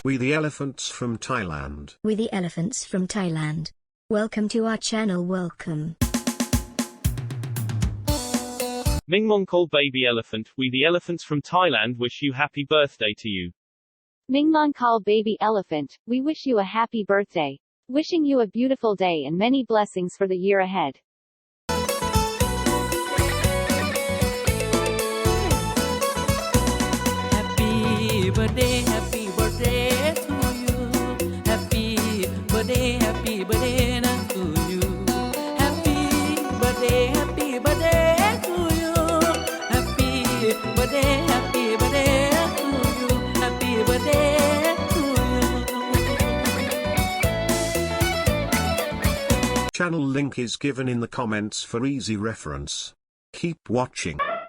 We the elephants from Thailand. We the elephants from Thailand. Welcome to our channel. Welcome. Mingmongkol Baby Elephant, we the elephants from Thailand wish you happy birthday to you. Mingmongkol Baby Elephant, we wish you a happy birthday. Wishing you a beautiful day and many blessings for the year ahead. Happy birthday to you. Happy birthday na to you. Happy birthday to you. Happy birthday to you. Happy birthday to you. Channel link is given in the comments for easy reference. Keep watching.